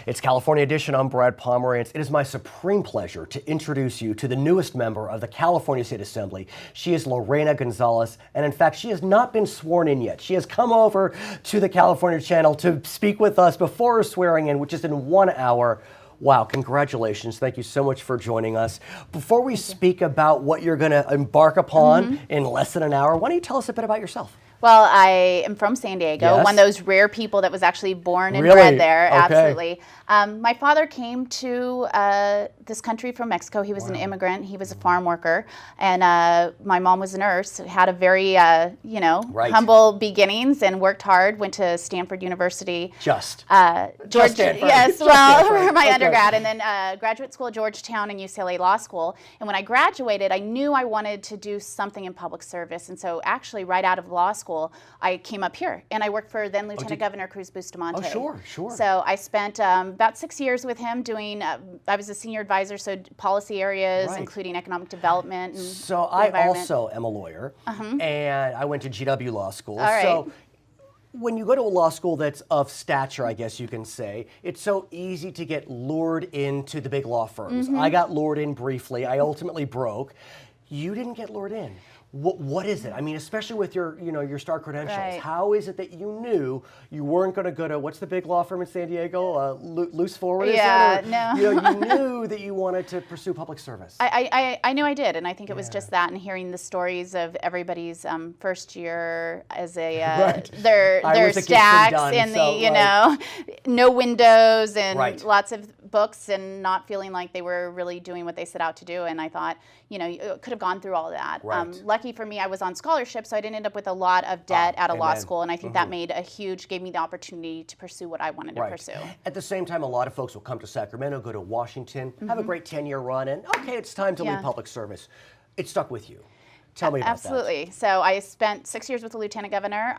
It's California Edition. I'm Brad Pomerance. It is my supreme pleasure to introduce you to the newest member of the California State Assembly. She is Lorena Gonzalez, and in fact, she has not been sworn in yet. She has come over to the California channel to speak with us before her swearing in, which is in 1 hour. Wow, congratulations. Thank you so much for joining us. Before we speak about what you're going to embark upon in less than an hour, why don't you tell us a bit about yourself? Well, I am from San Diego, one of those rare people that was actually born and bred there. Okay. Absolutely. My father came to this country from Mexico. He was an immigrant. He was a farm worker. And my mom was a nurse, had a very, humble beginnings and worked hard, went to Stanford University. Just Stanford. Yes, for my undergrad. And then graduate school at Georgetown and UCLA Law School. And when I graduated, I knew I wanted to do something in public service. And so actually right out of law school, I came up here and I worked for then Lieutenant Governor Cruz Bustamante. Oh, sure. So I spent about 6 years with him doing, I was a senior advisor, so policy areas, including economic development and So I also am a lawyer, and I went to GW Law School. So when you go to a law school that's of stature, I guess you can say, it's so easy to get lured into the big law firms. I got lured in briefly. I ultimately broke. You didn't get lured in. What is it? I mean, especially with your, your star credentials. How is it that you knew you weren't going to go to, what's the big law firm in San Diego? Loose Forward? No. You knew that you wanted to pursue public service. I knew I did, and I think it was just that, and hearing the stories of everybody's first year as a their stacks and no windows and lots of books and not feeling like they were really doing what they set out to do. And I thought, could have gone through all of that. Lucky for me, I was on scholarship, so I didn't end up with a lot of debt out of law school, and I think that gave me the opportunity to pursue what I wanted to pursue. At the same time, a lot of folks will come to Sacramento, go to Washington, have a great 10-year run, and okay, it's time to leave public service. It stuck with you. Tell me about that. Absolutely. So I spent 6 years with the Lieutenant Governor,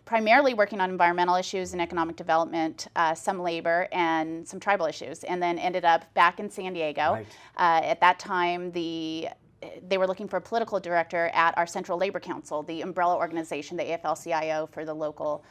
primarily working on environmental issues and economic development, some labor, and some tribal issues, and then ended up back in San Diego. At that time, they were looking for a political director at our Central Labor Council, the umbrella organization, the AFL-CIO for the local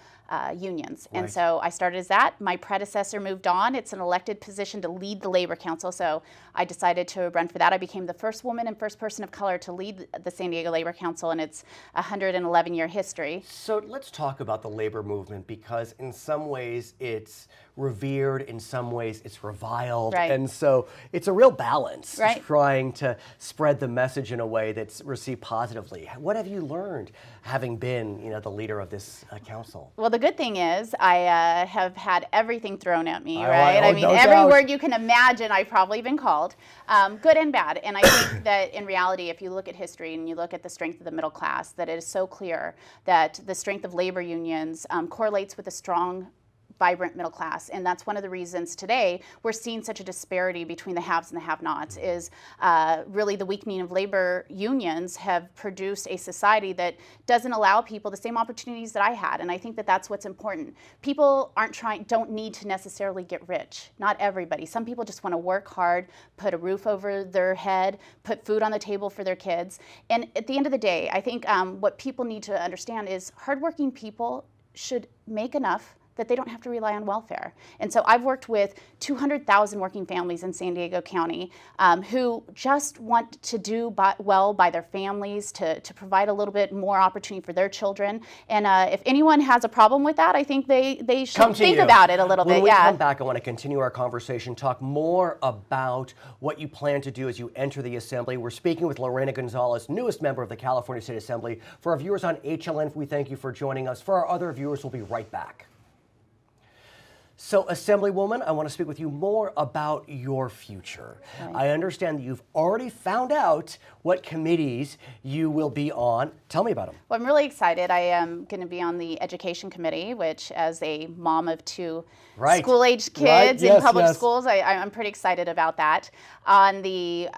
unions. And so I started as that. My predecessor moved on. It's an elected position to lead the Labor Council, so I decided to run for that. I became the first woman and first person of color to lead the San Diego Labor Council in its 111-year history. So let's talk about the labor movement, because in some ways it's revered, in some ways it's reviled, and so it's a real balance trying to spread the message in a way that's received positively. What have you learned having been, the leader of this council? Well, the good thing is I have had everything thrown at me, I mean, every word you can imagine I've probably been called, good and bad. And I think that in reality, if you look at history and you look at the strength of the middle class, that it is so clear that the strength of labor unions correlates with a strong, vibrant middle class. And that's one of the reasons today we're seeing such a disparity between the haves and the have-nots, is really the weakening of labor unions have produced a society that doesn't allow people the same opportunities that I had. And I think that that's what's important. People don't need to necessarily get rich. Not everybody. Some people just want to work hard, put a roof over their head, put food on the table for their kids. And at the end of the day, I think what people need to understand is hardworking people should make enough that they don't have to rely on welfare. And so I've worked with 200,000 working families in San Diego County who just want to do well by their families, to provide a little bit more opportunity for their children. And if anyone has a problem with that, I think they should think about it a little bit. When we come back, I want to continue our conversation, talk more about what you plan to do as you enter the Assembly. We're speaking with Lorena Gonzalez, newest member of the California State Assembly. For our viewers on HLN, we thank you for joining us. For our other viewers, we'll be right back. So, Assemblywoman, I want to speak with you more about your future. I understand that you've already found out what committees you will be on. Tell me about them. Well, I'm really excited. I am going to be on the Education Committee, which, as a mom of two school-aged kids in public schools, I'm pretty excited about that. On the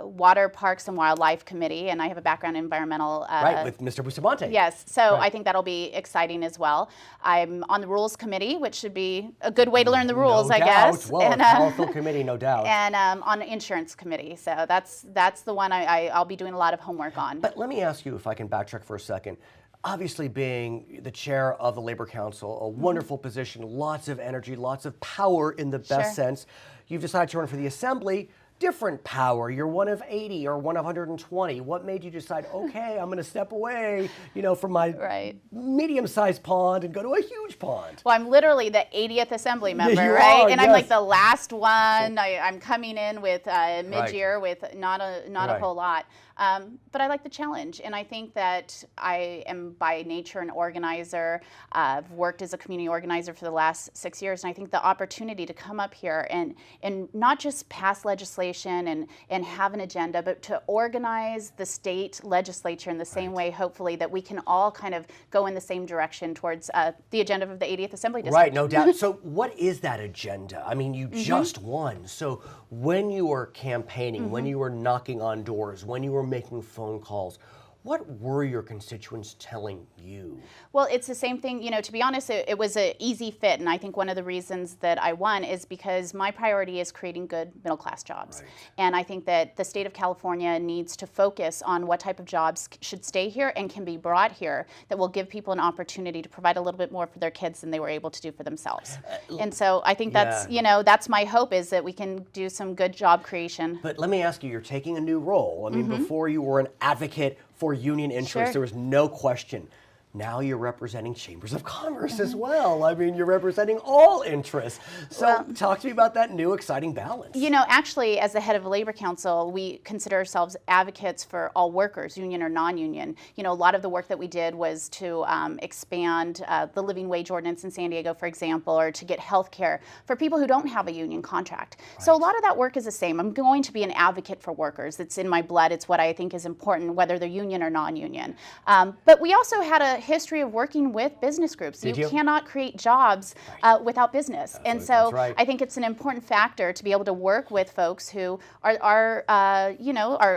Water, Parks, and Wildlife Committee, and I have a background in environmental. With Mr. Bustamante. Yes, so I think that'll be exciting as well. I'm on the Rules Committee, which should be a good way to learn the rules, I guess. Well, and, powerful committee, no doubt. And on the Insurance Committee, so that's the one I'll be doing a lot of homework on. But let me ask you, if I can backtrack for a second. obviously being the chair of the Labor Council, a wonderful position, lots of energy, lots of power in the best sense. You've decided to run for the Assembly. Different power. You're one of 80 or one of 120. What made you decide, okay, I'm going to step away, from my medium-sized pond and go to a huge pond? Well, I'm literally the 80th Assembly member, you right? are, and yes. I'm like the last one. I'm coming in with mid-year with not a whole lot. But I like the challenge, and I think that I am by nature an organizer. I've worked as a community organizer for the last 6 years, and I think the opportunity to come up here and not just pass legislation and have an agenda, but to organize the state legislature in the same way, hopefully, that we can all kind of go in the same direction towards the agenda of the 80th Assembly District. Right, no doubt. So what is that agenda? I mean, you just won. So when you were campaigning, when you were knocking on doors, when you were making phone calls, what were your constituents telling you? Well, it's the same thing. To be honest, it was an easy fit. And I think one of the reasons that I won is because my priority is creating good middle-class jobs. Right. And I think that the state of California needs to focus on what type of jobs should stay here and can be brought here that will give people an opportunity to provide a little bit more for their kids than they were able to do for themselves. And so I think that's, that's my hope, is that we can do some good job creation. But let me ask you, you're taking a new role. I mean, before you were an advocate for union interests, there was no question. Now you're representing chambers of commerce as well. I mean, you're representing all interests. So talk to me about that new exciting balance. Actually, as the head of the Labor Council, we consider ourselves advocates for all workers, union or non-union. A lot of the work that we did was to expand the living wage ordinance in San Diego, for example, or to get health care for people who don't have a union contract. Right. So a lot of that work is the same. I'm going to be an advocate for workers. It's in my blood. It's what I think is important, whether they're union or non-union. But we also had a history of working with business groups. You cannot create jobs without business. And so I think it's an important factor to be able to work with folks who are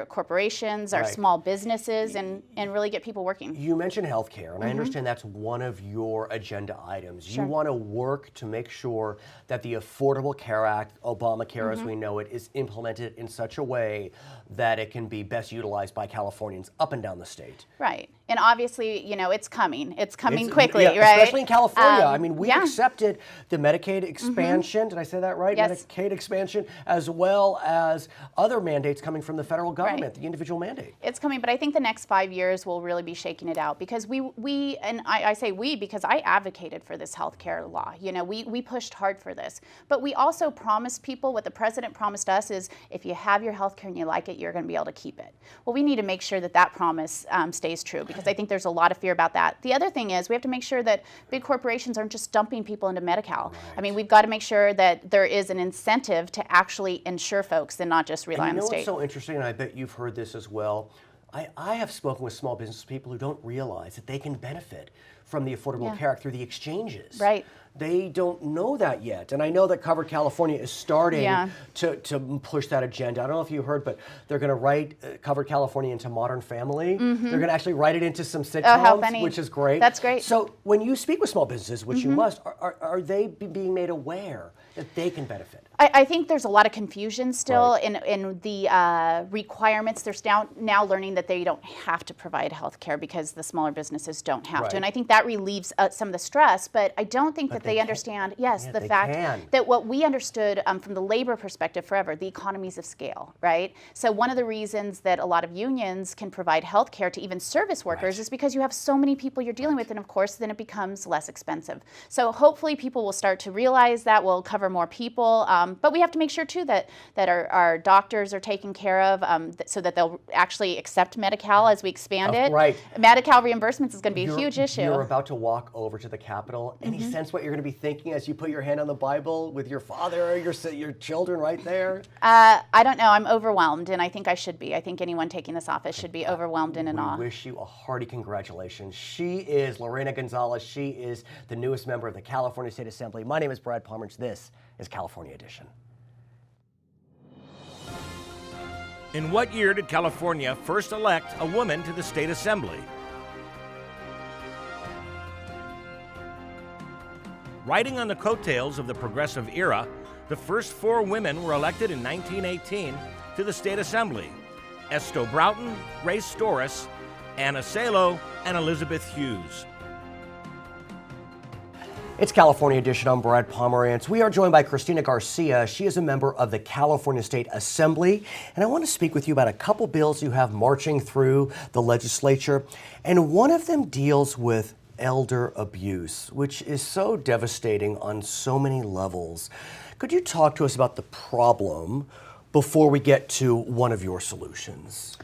corporations, are small businesses, and really get people working. You mentioned healthcare, and I understand that's one of your agenda items. You want to work to make sure that the Affordable Care Act, Obamacare as we know it, is implemented in such a way that it can be best utilized by Californians up and down the state. Right. And obviously, it's coming. It's coming quickly, right? Especially in California. I mean, we accepted the Medicaid expansion. Did I say that right? Yes. Medicaid expansion, as well as other mandates coming from the federal government, the individual mandate. It's coming, but I think the next 5 years will really be shaking it out, because I say we because I advocated for this health care law. We pushed hard for this. But we also promised people, what the president promised us is, if you have your health care and you like it, you're going to be able to keep it. Well, we need to make sure that promise stays true, because I think there's a lot of fear about that. The other thing is we have to make sure that big corporations aren't just dumping people into Medi-Cal. Right. I mean, we've got to make sure that there is an incentive to actually insure folks and not just rely on the state. What's so interesting, and I bet you've heard this as well, I have spoken with small business people who don't realize that they can benefit from the Affordable Care Act through the exchanges. Right. They don't know that yet. And I know that Covered California is starting to push that agenda. I don't know if you heard, but they're going to write Covered California into Modern Family. They're going to actually write it into some sitcoms, which is great. That's great. So when you speak with small businesses, which you must, are they being made aware that they can benefit? I think there's a lot of confusion still in the requirements. They're now learning that they don't have to provide health care because the smaller businesses don't have to. And I think that relieves some of the stress, but I don't think that they understand, the fact that what we understood from the labor perspective forever, the economies of scale, right? So one of the reasons that a lot of unions can provide health care to even service workers is because you have so many people you're dealing with, and of course then it becomes less expensive. So hopefully people will start to realize that, we'll cover more people. But we have to make sure too that our doctors are taken care of, so that they'll actually accept Medi-Cal as we expand it. Right. Medi-Cal reimbursements is going to be a huge issue. You're about to walk over to the Capitol. Any sense what you're going to be thinking as you put your hand on the Bible with your father or your children right there? I don't know. I'm overwhelmed, and I think I should be. I think anyone taking this office should be overwhelmed and in awe. We wish you a hearty congratulations. She is Lorena Gonzalez. She is the newest member of the California State Assembly. My name is Brad Pomerance. This is California Edition. In what year did California first elect a woman to the state assembly? Riding on the coattails of the progressive era, the first 4 women were elected in 1918 to the state assembly: Esto Broughton, Grace Storis, Anna Salo, and Elizabeth Hughes. It's California Edition. I'm Brad Pomerance. We are joined by Cristina Garcia. She is a member of the California State Assembly. And I want to speak with you about a couple bills you have marching through the legislature. And one of them deals with elder abuse, which is so devastating on so many levels. Could you talk to us about the problem before we get to one of your solutions?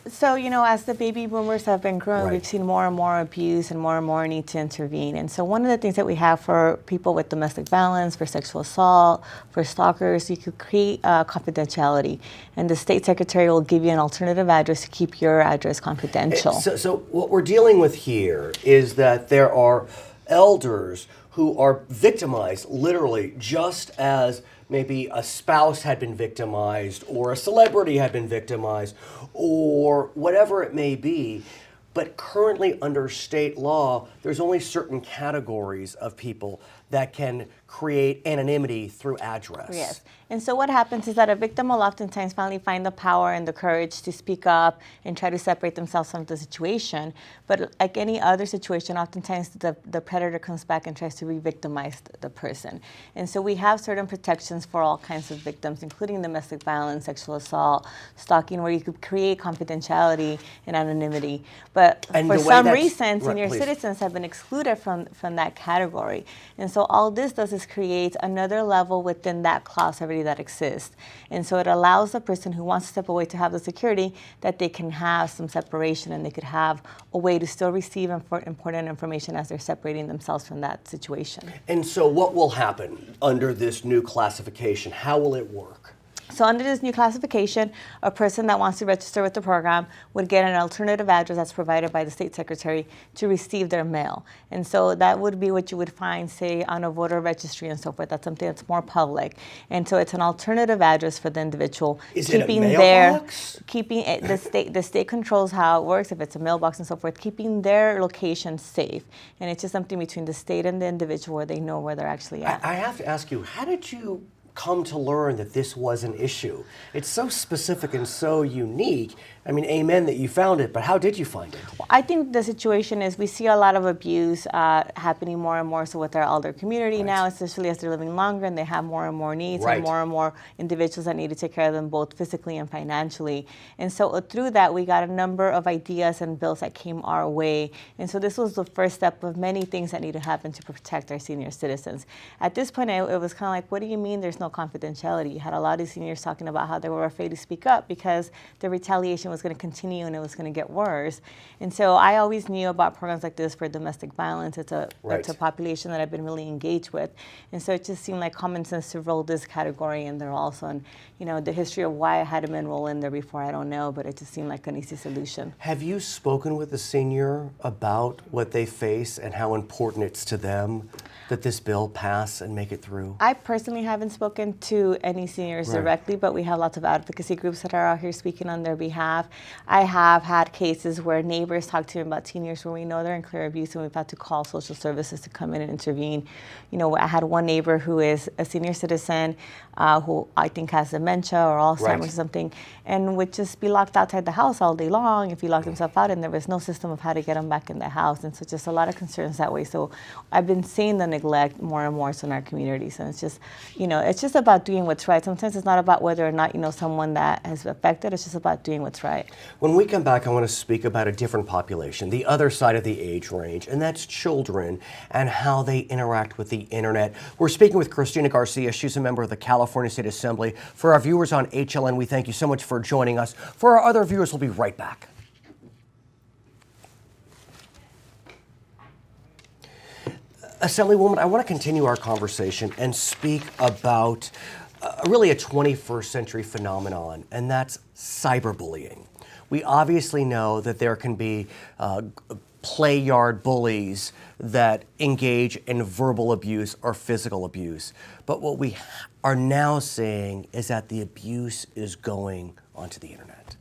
So, you know, as the baby boomers have been growing, Right. we've seen more and more abuse and more need to intervene. And so one of the things that we have for people with domestic violence, for sexual assault, for stalkers, you could create confidentiality. And the state secretary will give you an alternative address to keep your address confidential. So what we're dealing with here is that there are elders who are victimized literally just as maybe a spouse had been victimized or a celebrity had been victimized or whatever it may be. But currently under state law, there's only certain categories of people that can create anonymity through address. Yes. And so what happens is that a victim will oftentimes finally find the power and the courage to speak up and try to separate themselves from the situation. But like any other situation, oftentimes the predator comes back and tries to re-victimize the person. And so we have certain protections for all kinds of victims, including domestic violence, sexual assault, stalking, where you could create confidentiality and anonymity. But for some reason, senior citizens have been excluded from that category. And so all this does is create another level within that clause already that exists. And so it allows the person who wants to step away to have the security that they can have some separation and they could have a way to still receive important information as they're separating themselves from that situation. And so what will happen under this new classification? How will it work? So under this new classification, a person that wants to register with the program would get an alternative address that's provided by the state secretary to receive their mail. And so that would be what you would find, say, on a voter registry and so forth. That's something that's more public. And so it's an alternative address for the individual. Is it a mailbox? Keeping it, the state controls how it works, if it's a mailbox and so forth, keeping their location safe. And it's just something between the state and the individual where they know where they're actually at. I have to ask you, how did you come to learn that this was an issue? It's so specific and so unique. I mean, amen that you found it, but how did you find it? Well, I think the situation is we see a lot of abuse happening more and more so with our elder community now, especially as they're living longer and they have more and more needs and more individuals that need to take care of them both physically and financially. And so through that, we got a number of ideas and bills that came our way. And so this was the first step of many things that need to happen to protect our senior citizens. At this point, it was kind of like, what do you mean there's no confidentiality? You had a lot of seniors talking about how they were afraid to speak up because the retaliation was going to continue and it was going to get worse. And so I always knew about programs like this for domestic violence. It's a population that I've been really engaged with. And so it just seemed like common sense to roll this category in there also. And, you know, the history of why I had them enroll in there before, I don't know, but it just seemed like an easy solution. Have you spoken with the senior about what they face and how important it's to them that this bill pass and make it through? I personally haven't spoken to any seniors directly, but we have lots of advocacy groups that are out here speaking on their behalf. I have had cases where neighbors talk to me about seniors where we know they're in clear abuse and we've had to call social services to come in and intervene. You know, I had one neighbor who is a senior citizen who I think has dementia or Alzheimer's or something, and would just be locked outside the house all day long if he locked himself out, and there was no system of how to get him back in the house. And so just a lot of concerns that way. So I've been seeing the neglect more and more so in our communities. And it's just, you know, it's just about doing what's right. Sometimes it's not about whether or not, you know, someone that has affected, it's just about doing what's right. When we come back, I want to speak about a different population, the other side of the age range, and that's children and how they interact with the internet. We're speaking with Cristina Garcia. She's a member of the California State Assembly. For our viewers on HLN, we thank you so much for joining us. For our other viewers, we'll be right back. Assemblywoman, I want to continue our conversation and speak about really a 21st century phenomenon, and that's cyberbullying. We obviously know that there can be play yard bullies that engage in verbal abuse or physical abuse. But what we are now seeing is that the abuse is going onto the internet.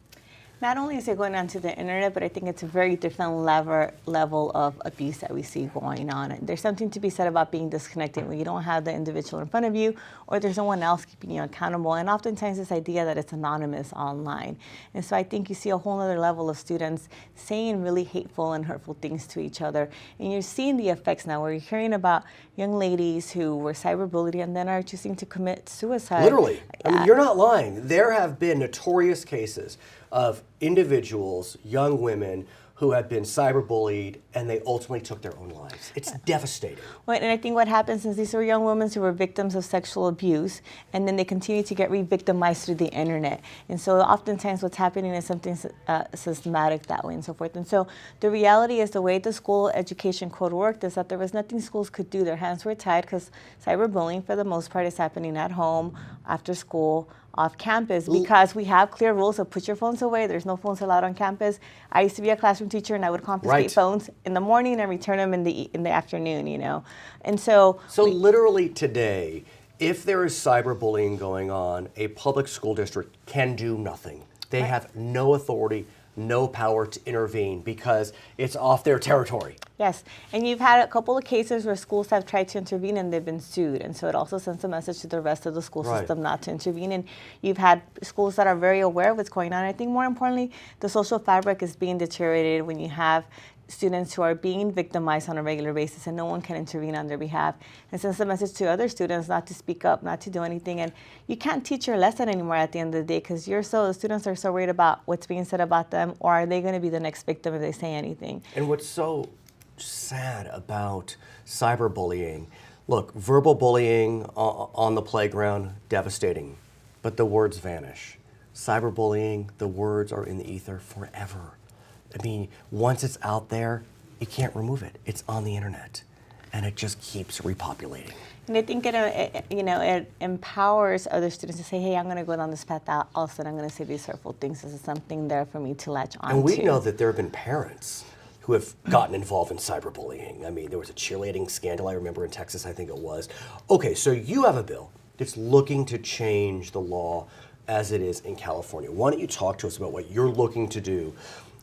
Not only is it going onto the internet, but I think it's a very different level of abuse that we see going on. There's something to be said about being disconnected when you don't have the individual in front of you, or there's someone else keeping you accountable. And oftentimes this idea that it's anonymous online. And so I think you see a whole other level of students saying really hateful and hurtful things to each other. And you're seeing the effects now, where you're hearing about young ladies who were cyberbullied and then are choosing to commit suicide. Literally. I mean, you're not lying. There have been notorious cases of individuals, young women, who have been cyberbullied and they ultimately took their own lives. It's devastating. Well, and I think what happens is these are young women who were victims of sexual abuse, and then they continue to get re-victimized through the internet. And so oftentimes what's happening is something systematic that way and so forth. And so the reality is the way the school education code worked is that there was nothing schools could do. Their hands were tied because cyberbullying for the most part is happening at home, after school, off campus, because we have clear rules of put your phones away. There's no phones allowed on campus. I used to be a classroom teacher, and I would confiscate phones in the morning and return them in the afternoon, you know. And so literally today, if there is cyberbullying going on, a public school district can do nothing. They have no authority, no power to intervene because it's off their territory. Yes, and you've had a couple of cases where schools have tried to intervene and they've been sued, and so it also sends a message to the rest of the school system not to intervene. And you've had schools that are very aware of what's going on. I think more importantly, the social fabric is being deteriorated when you have students who are being victimized on a regular basis and no one can intervene on their behalf. And sends a message to other students not to speak up, not to do anything. And you can't teach your lesson anymore at the end of the day because the students are so worried about what's being said about them, or are they going to be the next victim if they say anything. And what's so sad about cyberbullying, look, verbal bullying on the playground, devastating, but the words vanish. Cyberbullying, the words are in the ether forever. I mean, once it's out there, you can't remove it. It's on the internet, and it just keeps repopulating. And I think it empowers other students to say, hey, I'm going to go down this path. Also, I'm going to say these hurtful things. This is something there for me to latch on to. And we know that there have been parents who have gotten involved in cyberbullying. I mean, there was a cheerleading scandal, I remember, in Texas, I think it was. Okay, so you have a bill that's looking to change the law as it is in California. Why don't you talk to us about what you're looking to do?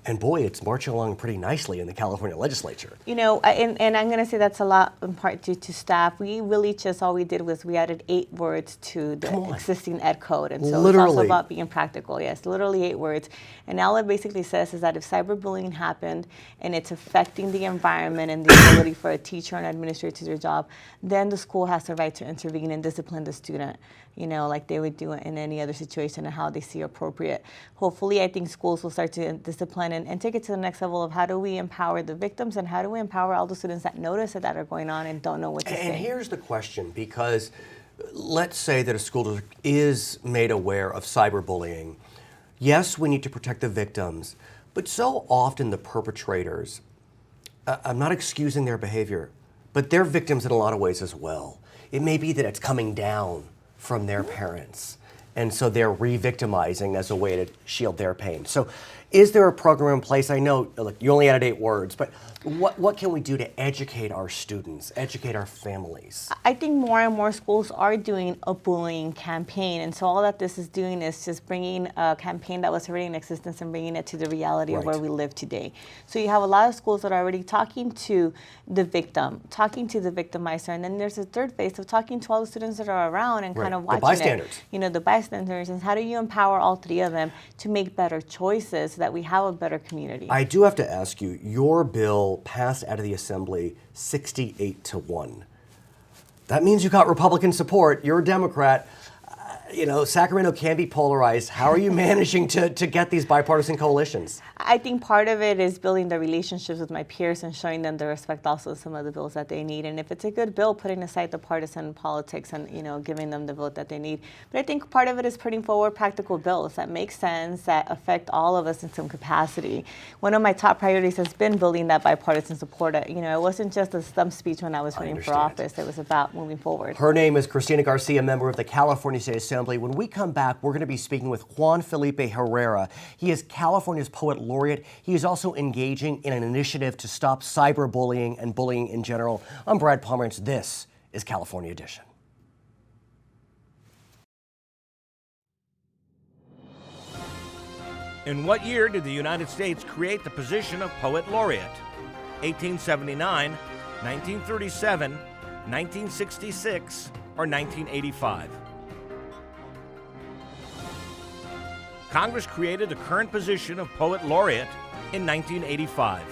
And boy, it's marching along pretty nicely in the California legislature. You know, and I'm going to say that's a lot in part due to staff. We really just, all we did was we added 8 words to the existing ed code. And so it's also about being practical. Yes, literally 8 words. And all it basically says is that if cyberbullying happened and it's affecting the environment and the ability for a teacher and administrator to do their job, then the school has the right to intervene and discipline the student, you know, like they would do in any other situation and how they see appropriate. Hopefully, I think schools will start to discipline and take it to the next level of how do we empower the victims and how do we empower all the students that notice that are going on and don't know what to say. And here's the question, because let's say that a school district is made aware of cyberbullying. Yes, we need to protect the victims, but so often the perpetrators, I'm not excusing their behavior, but they're victims in a lot of ways as well. It may be that it's coming down from their parents, and so they're re-victimizing as a way to shield their pain. So is there a program in place? I know, look, you only added 8 words, but what can we do to educate our students, educate our families? I think more and more schools are doing a bullying campaign, and so all that this is doing is just bringing a campaign that was already in existence and bringing it to the reality of where we live today. So you have a lot of schools that are already talking to the victim, talking to the victimizer, and then there's a third phase of talking to all the students that are around and kind of watching the bystanders. You know, the bystanders, and how do you empower all 3 of them to make better choices so that we have a better community? I do have to ask you, your bill passed out of the Assembly 68-1. That means you got Republican support. You're a Democrat. You know, Sacramento can be polarized. How are you managing to get these bipartisan coalitions? I think part of it is building the relationships with my peers and showing them the respect also some of the bills that they need. And if it's a good bill, putting aside the partisan politics and, you know, giving them the vote that they need. But I think part of it is putting forward practical bills that make sense, that affect all of us in some capacity. One of my top priorities has been building that bipartisan support. You know, it wasn't just a stump speech when I was running for office. It was about moving forward. Her name is Cristina Garcia, member of the California State Assembly. When we come back, we're going to be speaking with Juan Felipe Herrera. He is California's Poet Laureate. He is also engaging in an initiative to stop cyberbullying and bullying in general. I'm Brad Pomerance. This is California Edition. In what year did the United States create the position of Poet Laureate? 1879, 1937, 1966, or 1985? Congress created the current position of Poet Laureate in 1985.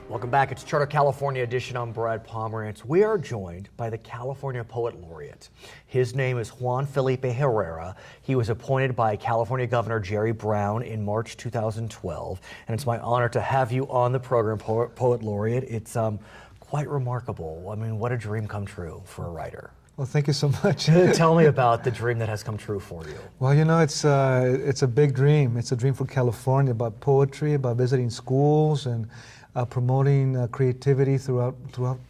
Welcome back. It's Charter California Edition. I'm Brad Pomerance. We are joined by the California Poet Laureate. His name is Juan Felipe Herrera. He was appointed by California Governor Jerry Brown in March 2012. And it's my honor to have you on the program, Poet Laureate. It's quite remarkable. I mean, what a dream come true for a writer. Well, thank you so much. Tell me about the dream that has come true for you. Well, you know, it's a big dream. It's a dream for California, about poetry, about visiting schools and promoting creativity throughout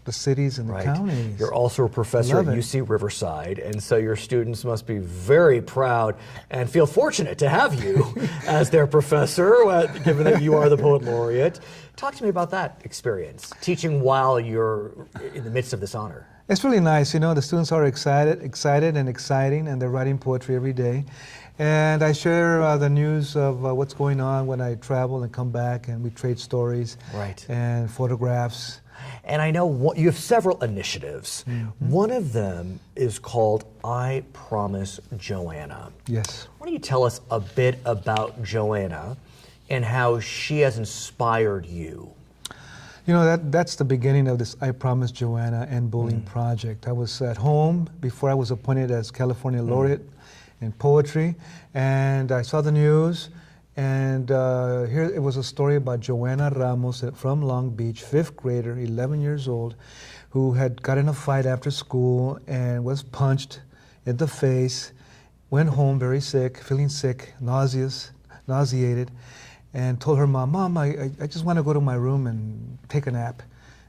the cities and the counties. You're also a professor at UC Riverside, and so your students must be very proud and feel fortunate to have you as their professor, given that you are the Poet Laureate. Talk to me about that experience, teaching while you're in the midst of this honor. It's really nice. You know, the students are excited and exciting, and they're writing poetry every day. And I share the news of what's going on when I travel and come back, and we trade stories and photographs. And I know you have several initiatives. Mm-hmm. One of them is called I Promise Joanna. Yes. Why don't you tell us a bit about Joanna and how she has inspired you? You know, that's the beginning of this I Promise Joanna End Bullying project. I was at home before I was appointed as California Laureate in poetry, and I saw the news, and here it was a story about Joanna Ramos from Long Beach, 5th grader, 11 years old, who had got in a fight after school and was punched in the face, went home very sick, feeling sick, nauseated, and told her mom, "Mom, I just want to go to my room and take a nap."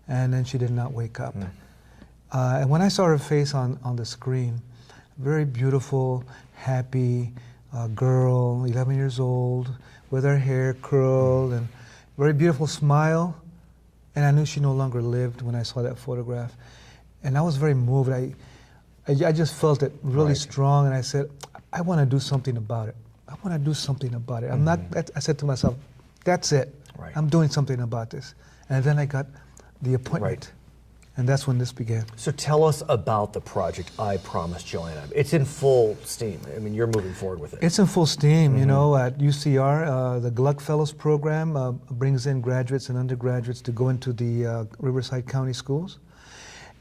And then she did not wake up. And when I saw her face on the screen, very beautiful, happy girl, 11 years old, with her hair curled and very beautiful smile. And I knew she no longer lived when I saw that photograph. And I was very moved. I just felt it really strong, and I said, I want to do something about it. I want to do something about it. I said to myself, that's it. I'm doing something about this. And then I got the appointment. And that's when this began. So tell us about the project, I Promise Joanna. It's in full steam. I mean, you're moving forward with it. It's in full steam. You know, at UCR, the Gluck Fellows program brings in graduates and undergraduates to go into the Riverside County schools.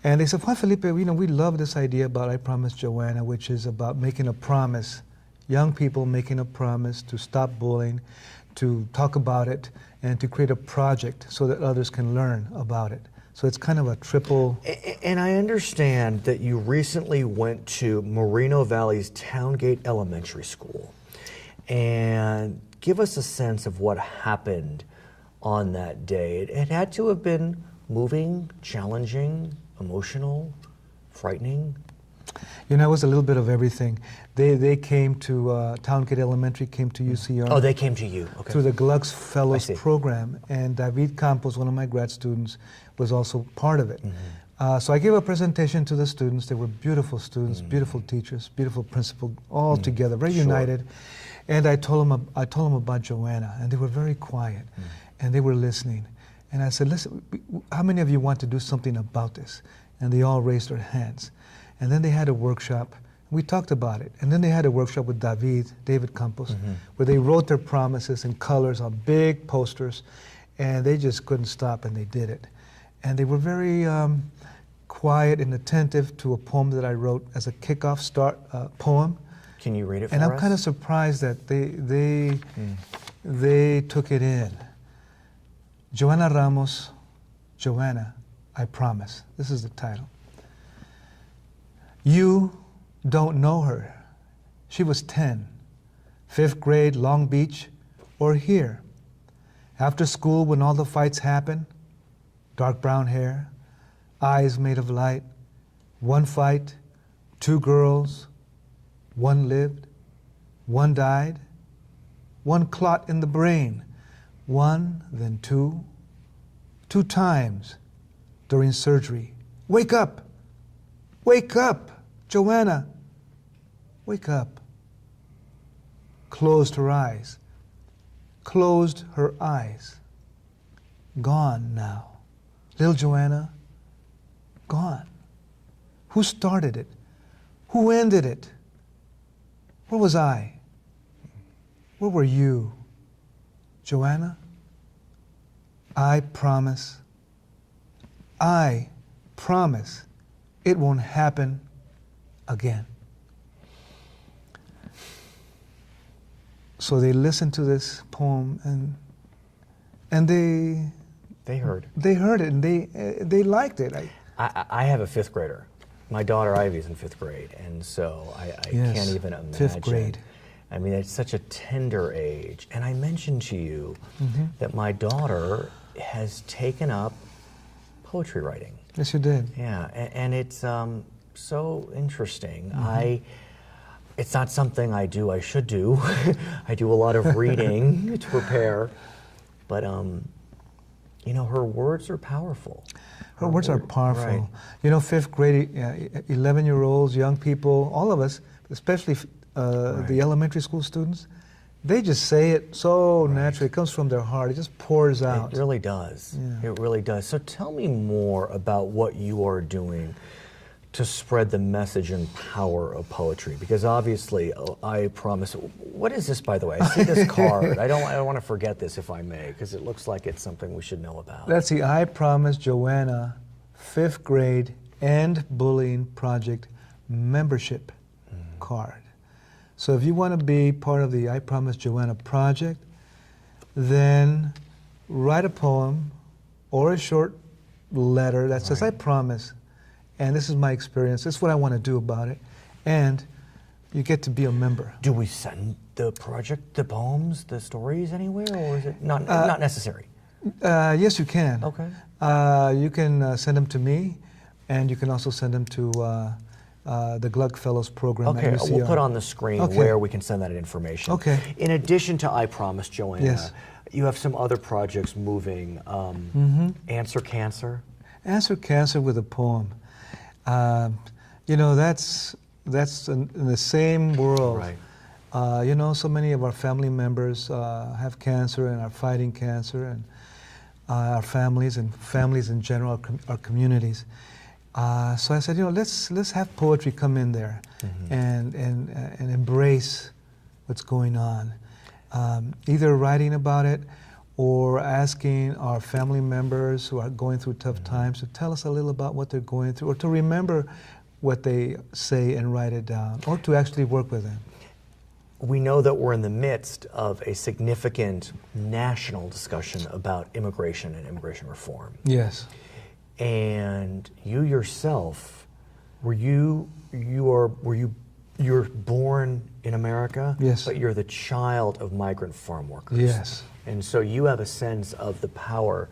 And they said, Juan Felipe, you know, we love this idea about I Promise Joanna, which is about making a promise, young people making a promise to stop bullying, to talk about it, and to create a project so that others can learn about it. So it's kind of a triple. And I understand that you recently went to Moreno Valley's Towngate Elementary School. And give us a sense of what happened on that day. It had to have been moving, challenging, emotional, frightening. You know, it was a little bit of everything. They came to, Towngate Elementary came to UCR. Oh, they came to you, okay. Through the Gluck Fellows program. And David Campos, one of my grad students, was also part of it. So I gave a presentation to the students. They were beautiful students, beautiful teachers, beautiful principal, all together, very united. And I told them about Joanna, and they were very quiet, and they were listening. And I said, listen, how many of you want to do something about this? And they all raised their hands. And then they had a workshop. We talked about it. And then they had a workshop with David Campos, where they wrote their promises in colors on big posters, and they just couldn't stop, and they did it. And they were very quiet and attentive to a poem that I wrote as a kickoff poem. Can you read it for us? And I'm kind of surprised that they took it in. Joanna Ramos, Joanna, I Promise. This is the title. You don't know her. She was 10, 5th grade, Long Beach, or here. After school, when all the fights happened, dark brown hair, eyes made of light, one fight, 2 girls, one lived, one died, one clot in the brain, one, then 2, 2 times during surgery. Wake up! Wake up! Joanna, wake up. Closed her eyes. Closed her eyes. Gone now. Little Joanna, gone. Who started it? Who ended it? Where was I? Where were you? Joanna, I promise it won't happen again. So they listened to this poem and they heard. They heard it and they liked it. I have a fifth grader. My daughter Ivy's in fifth grade, and so I can't even imagine. Fifth grade. I mean, it's such a tender age. And I mentioned to you that my daughter has taken up poetry writing. Yes, you did. Yeah, and it's so interesting. It's not something I do. I should do. I do a lot of reading to prepare, but you know, her words are powerful. Her words are powerful. Right. You know, fifth grade, 11-year-olds, young people, all of us, especially the elementary school students, they just say it so naturally. It comes from their heart. It just pours out. It really does. Yeah. It really does. So tell me more about what you are doing to spread the message and power of poetry, because obviously, I promise. What is this, by the way? I see this card. I don't want to forget this, if I may, because it looks like it's something we should know about. That's the I Promise Joanna 5th grade End Bullying Project membership card. So if you want to be part of the I Promise Joanna project, then write a poem or a short letter that says, I promise, and this is my experience, this is what I want to do about it, and you get to be a member. Do we send the project, the poems, the stories anywhere, or is it not necessary? Yes, you can. Okay. You can send them to me, and you can also send them to the Gluck Fellows program Okay, at UCR. we'll put on the screen where we can send that information. Okay. In addition to I Promise Joanna, Yes. you have some other projects moving. Answer Cancer. Answer Cancer with a poem. You know, that's in the same world. Right. You know, so many of our family members have cancer and are fighting cancer, and our families and families in general, our communities. So I said, you know, let's have poetry come in there and embrace what's going on. Either writing about it or asking our family members who are going through tough times to tell us a little about what they're going through, or to remember what they say and write it down, or to actually work with them. We know that we're in the midst of a significant national discussion about immigration and immigration reform. Yes. And you yourself, you're born in America, yes, but you're the child of migrant farm workers. Yes. And so you have a sense of the power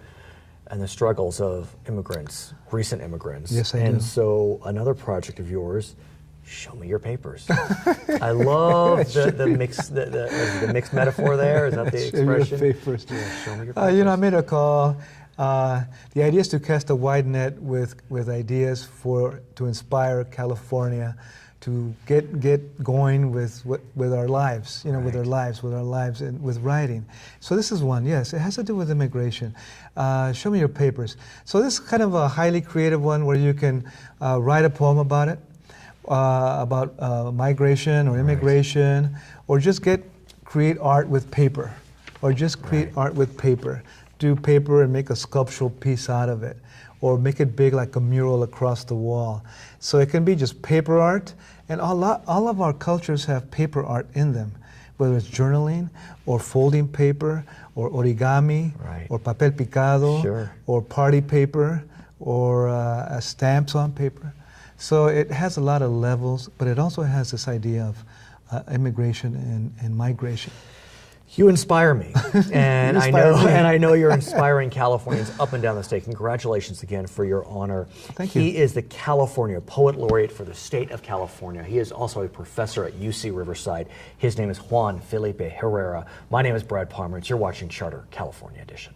and the struggles of immigrants, recent immigrants. Yes, I do. And so another project of yours, show me your papers. I love the mixed metaphor there. Is that the expression? Show me your papers. Yeah, show me your papers. You know, I made a call. The idea is to cast a wide net with ideas to inspire California to get going with our lives, you know, with our lives and with writing. So this is one, yes, it has to do with immigration. Show me your papers. So this is kind of a highly creative one where you can write a poem about it, about migration or immigration, or just create art with paper, or just create art with paper. Do paper and make a sculptural piece out of it, or make it big like a mural across the wall. So it can be just paper art, and all of our cultures have paper art in them, whether it's journaling, or folding paper, or origami, or papel picado, or party paper, or stamps on paper. So it has a lot of levels, but it also has this idea of immigration and migration. You inspire me, and I know you're inspiring Californians up and down the state. Congratulations again for your honor. Thank you. He is the California Poet Laureate for the state of California. He is also a professor at UC Riverside. His name is Juan Felipe Herrera. My name is Brad Pomerance. You're watching Charter California Edition.